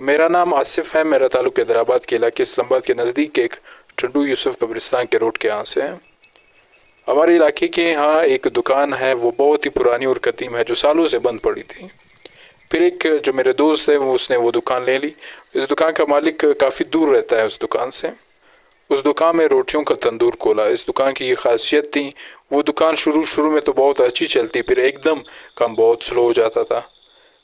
मेरा नाम आसिफ है। मेरा ताल्लुक हैदराबाद के इलाके इस्लामाबाद के नज़दीक एक ठंडू यूसुफ कब्रिस्तान के रोड के यहाँ से है। हमारे इलाके के यहाँ एक दुकान है, वो बहुत ही पुरानी और कदीम है, जो सालों से बंद पड़ी थी। फिर एक जो मेरे दोस्त है उसने वो दुकान ले ली। इस दुकान का मालिक काफ़ी दूर रहता है उस दुकान से। उस दुकान में रोटियों का तंदूर खोला। इस दुकान की ये खासियत थी, वो दुकान शुरू में तो बहुत अच्छी चलती, फिर एकदम काम बहुत स्लो हो जाता था।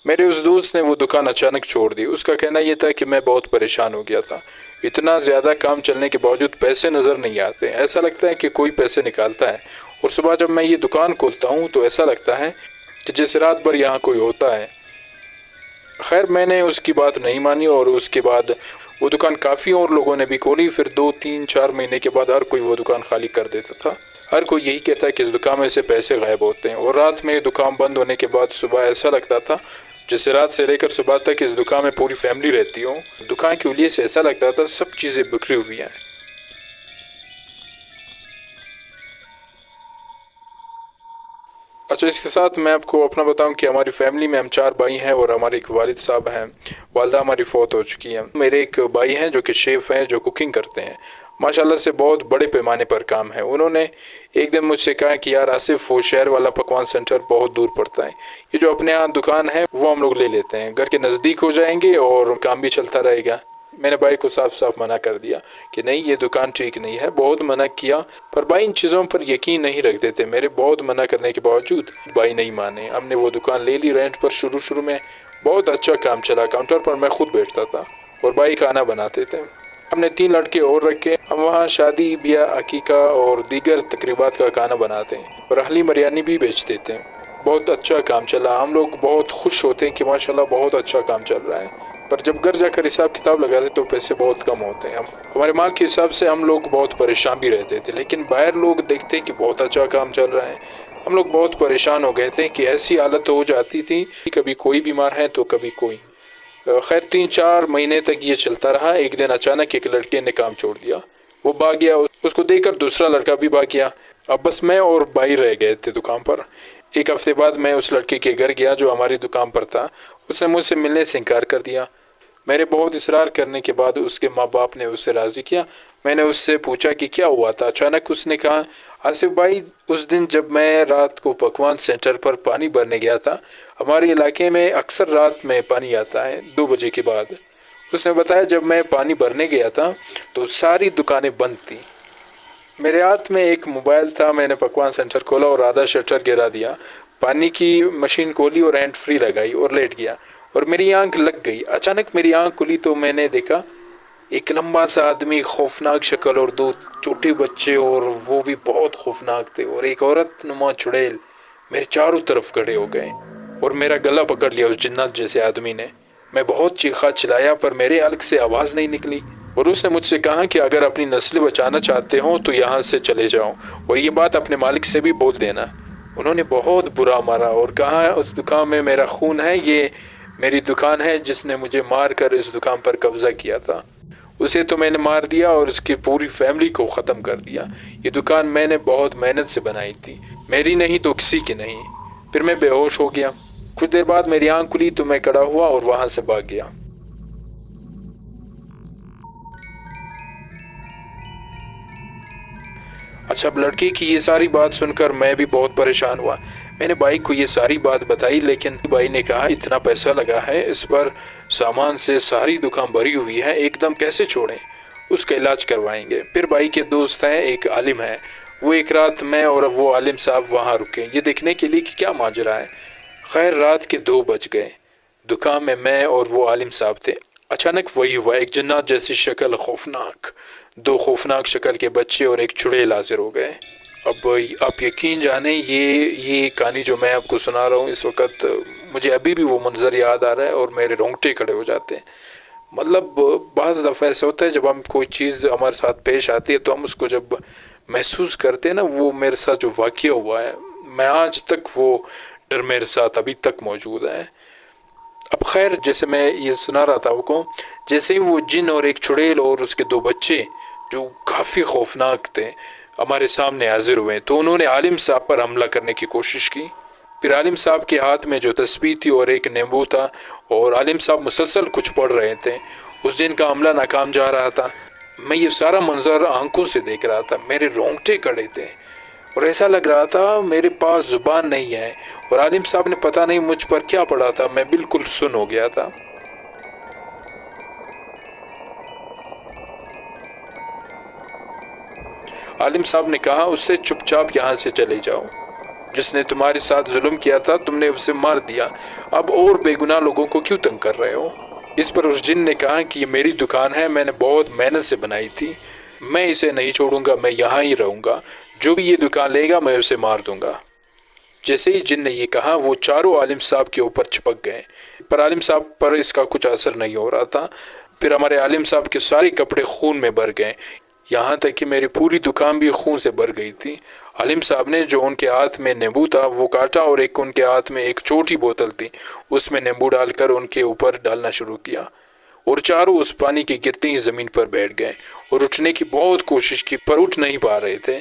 मेरे उस दोस्त ने वो दुकान अचानक छोड़ दी। उसका कहना ये था कि मैं बहुत परेशान हो गया था, इतना ज़्यादा काम चलने के बावजूद पैसे नज़र नहीं आते, ऐसा लगता है कि कोई पैसे निकालता है। और सुबह जब मैं ये दुकान खोलता हूँ तो ऐसा लगता है कि जैसे रात भर यहाँ कोई होता है। खैर, मैंने उसकी बात नहीं मानी और उसके बाद वो दुकान काफ़ी और लोगों ने भी खोली। फिर 2-3-4 महीने के बाद हर कोई वो दुकान खाली कर देता था। हर कोई यही कहता है कि इस दुकान में से पैसे गायब होते हैं। और रात में दुकान बंद होने के बाद सुबह ऐसा लगता था जैसे रात से लेकर सुबह तक इस दुकान में पूरी फैमिली रहती हो। दुकान की वजह से ऐसा लगता था सब चीज़ें बिखरी हुई हैं। अच्छा, इसके साथ मैं आपको अपना बताऊं कि हमारी फैमिली में हम 4 भाई हैं और हमारे एक वालिद साहब हैं। वालदा हमारी फौत हो चुकी हैं। मेरे एक भाई हैं जो कि शेफ़ हैं, जो कुकिंग करते हैं। माशाल्लाह से बहुत बड़े पैमाने पर काम है। उन्होंने एक दिन मुझसे कहा कि यार आसिफ, वो शहर वाला पकवान सेंटर बहुत दूर पड़ता है, ये जो अपने यहाँ दुकान है वो हम लोग ले लेते हैं, घर के नज़दीक हो जाएंगे और काम भी चलता रहेगा। मैंने भाई को साफ साफ मना कर दिया कि नहीं, ये दुकान ठीक नहीं है। बहुत मना किया पर भाई इन चीज़ों पर यकीन नहीं रखते थे। मेरे बहुत मना करने के बावजूद भाई नहीं माने। हमने वो दुकान ले ली रेंट पर। शुरू में बहुत अच्छा काम चला। काउंटर पर मैं खुद बैठता था और भाई खाना बनाते थे। हमने 3 लड़के और रखे। हम वहाँ शादी, ब्याह, अकीका और दीगर तकरीबात का खाना बनाते हैं और अहली बिरयानी भी बेच देते हैं। बहुत अच्छा काम चला। हम लोग बहुत खुश होते हैं कि माशाल्लाह बहुत अच्छा काम चल रहा है। पर जब घर जाकर हिसाब किताब लगाते तो पैसे बहुत कम होते हैं। हमारे माल के हिसाब से हम लोग बहुत परेशान भी रहते थे, लेकिन बाहर लोग देखते कि बहुत अच्छा काम चल रहा है। हम लोग बहुत परेशान हो गए थे कि ऐसी हालत हो जाती थी, कभी कोई बीमार है तो कभी कोई। खैर 3-4 महीने तक ये चलता रहा। एक दिन अचानक एक लड़के ने काम छोड़ दिया। वो भाग गया। उसको देखकर दूसरा लड़का भी भाग गया। अब बस मैं और भाई रह गए थे दुकान पर। एक हफ्ते बाद मैं उस लड़के के घर गया जो हमारी दुकान पर था। उसने मुझसे मिलने से इनकार कर दिया। मेरे बहुत इसरार करने के बाद उसके माँ बाप ने उसे राज़ी किया। मैंने उससे पूछा कि क्या हुआ था। अचानक उसने कहा, आसिफ भाई, उस दिन जब मैं रात को पकवान सेंटर पर पानी भरने गया था, हमारे इलाके में अक्सर रात में पानी आता है 2 बजे के बाद। उसने बताया जब मैं पानी भरने गया था तो सारी दुकानें बंद थी। मेरे हाथ में एक मोबाइल था। मैंने पकवान सेंटर खोला और आधा शटर गिरा दिया। पानी की मशीन खोली और हैंड फ्री लगाई और लेट गया और मेरी आंख लग गई। अचानक मेरी आंख खुली तो मैंने देखा एक लंबा सा आदमी, खौफनाक शक्ल, और 2 छोटे बच्चे, और वो भी बहुत खौफनाक थे, और एक औरत नुमा चुड़ैल मेरे चारों तरफ खड़े हो गए और मेरा गला पकड़ लिया उस जिन्नत जैसे आदमी ने। मैं बहुत चीखा चिल्लाया पर मेरे हल्क से आवाज़ नहीं निकली। और उसने मुझसे कहा कि अगर अपनी नस्ल बचाना चाहते हो तो यहाँ से चले जाओ और ये बात अपने मालिक से भी बोल देना। उन्होंने बहुत बुरा मारा और कहा, उस दुकान में मेरा खून है, ये मेरी दुकान है, जिसने मुझे मार कर इस दुकान पर कब्जा किया था उसे तो मैंने मार दिया और उसकी पूरी फैमिली को ख़त्म कर दिया। ये दुकान मैंने बहुत मेहनत से बनाई थी, मेरी नहीं तो किसी की नहीं। फिर मैं बेहोश हो गया। कुछ देर बाद मेरी आंख खुली तो मैं खड़ा हुआ और वहाँ से भाग गया। अच्छा, अब लड़के की ये सारी बात सुनकर मैं भी बहुत परेशान हुआ। मैंने भाई को ये सारी बात बताई, लेकिन भाई ने कहा इतना पैसा लगा है इस पर, सामान से सारी दुकान भरी हुई है, एकदम कैसे छोड़ें, उसका इलाज करवाएंगे। फिर भाई के दोस्त हैं, एक आलिम है, वो एक रात मैं और वो आलिम साहब वहाँ रुके ये देखने के लिए कि क्या माजरा है। खैर रात के 2 बज गए। दुकान में मैं और वो आलिम साहब थे। अचानक वही हुआ, एक जन्नत जैसी शक्ल, खौफनाक 2 खौफनाक शक्ल के बच्चे और एक चुड़ैल हाजिर हो गए। अब आप यकीन जाने ये कहानी जो मैं आपको सुना रहा हूँ इस वक्त, मुझे अभी भी वो मंजर याद आ रहा है और मेरे रोंगटे खड़े हो जाते हैं। मतलब बाज़ दफ़ा ऐसा होता है जब हम कोई चीज़ हमारे साथ पेश आती है तो हम उसको जब महसूस करते हैं ना, वो मेरे साथ जो वाक़या हुआ है, मैं आज तक वो डर मेरे साथ अभी तक मौजूद है। अब खैर, जैसे मैं ये सुना रहा था आपको, जैसे ही वो जिन और एक चुड़ैल और उसके 2 बच्चे जो काफ़ी खौफनाक थे हमारे सामने हाजिर हुए तो उन्होंने आलिम साहब पर हमला करने की कोशिश की। پھر عالم صاحب کے ہاتھ میں جو تسبیح تھی اور ایک نیمبو تھا، اور عالم صاحب مسلسل کچھ پڑھ رہے تھے۔ اس دن کا عملہ ناکام جا رہا تھا۔ میں یہ سارا منظر آنکھوں سے دیکھ رہا تھا، میرے رونگٹے کھڑے تھے اور ایسا لگ رہا تھا میرے پاس زبان نہیں ہے، اور عالم صاحب نے پتہ نہیں مجھ پر کیا پڑھا تھا، میں بالکل سن ہو گیا تھا۔ عالم صاحب نے کہا، اس سے چپ چاپ یہاں سے چلے جاؤ، جس نے تمہارے ساتھ ظلم کیا تھا تم نے اسے مار دیا، اب اور بے گناہ لوگوں کو کیوں تنگ کر رہے ہو؟ اس پر اس جن نے کہا کہ یہ میری دکان ہے، میں نے بہت محنت سے بنائی تھی، میں اسے نہیں چھوڑوں گا، میں یہاں ہی رہوں گا، جو بھی یہ دکان لے گا میں اسے مار دوں گا۔ جیسے ہی جن نے یہ کہا وہ چاروں عالم صاحب کے اوپر چپک گئے، پر عالم صاحب پر اس کا کچھ اثر نہیں ہو رہا تھا۔ پھر ہمارے عالم صاحب کے سارے کپڑے خون میں بھر گئے، یہاں تک کہ میری پوری دکان بھی خون سے بھر گئی تھی۔ عالم صاحب نے جو ان کے ہاتھ میں نیمبو تھا وہ کاٹا، اور ایک ان کے ہاتھ میں ایک چھوٹی بوتل تھی، اس میں نیمبو ڈال کر ان کے اوپر ڈالنا شروع کیا، اور چاروں اس پانی کے گرتے ہی زمین پر بیٹھ گئے اور اٹھنے کی بہت کوشش کی پر اٹھ نہیں پا رہے تھے۔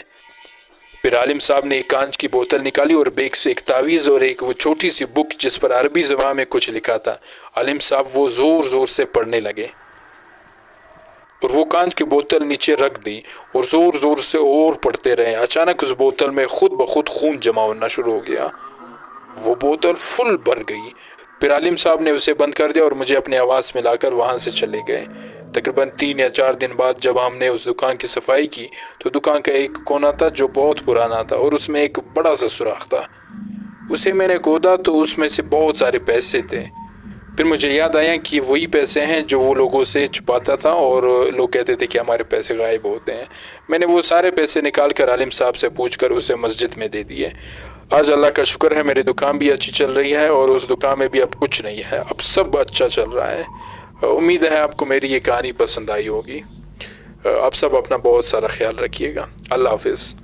پھر عالم صاحب نے ایک کانچ کی بوتل نکالی اور بیگ سے ایک تعویذ اور ایک وہ چھوٹی سی بک جس پر عربی زبان میں کچھ لکھا تھا، عالم صاحب وہ زور زور سے پڑھنے لگے، اور وہ کانچ کی بوتل نیچے رکھ دی اور زور زور سے اور پڑھتے رہے۔ اچانک اس بوتل میں خود بخود خون جمع ہونا شروع ہو گیا، وہ بوتل فل بھر گئی۔ پھر عالم صاحب نے اسے بند کر دیا اور مجھے اپنے آواز میں لا کر وہاں سے چلے گئے۔ تقریباً 3 یا 4 دن بعد جب ہم نے اس دکان کی صفائی کی تو دکان کا ایک کونا تھا جو بہت پرانا تھا اور اس میں ایک بڑا سا سوراخ تھا۔ اسے میں نے کھودا تو اس میں سے بہت سارے پیسے تھے۔ پھر مجھے یاد آیا کہ وہی پیسے ہیں جو وہ لوگوں سے چھپاتا تھا اور لوگ کہتے تھے کہ ہمارے پیسے غائب ہوتے ہیں۔ میں نے وہ سارے پیسے نکال کر عالم صاحب سے پوچھ کر اسے مسجد میں دے دیے۔ آج اللہ کا شکر ہے میری دکان بھی اچھی چل رہی ہے اور اس دکان میں بھی اب کچھ نہیں ہے، اب سب اچھا چل رہا ہے۔ امید ہے آپ کو میری یہ کہانی پسند آئی ہوگی۔ آپ سب اپنا بہت سارا خیال رکھیے گا۔ اللہ حافظ۔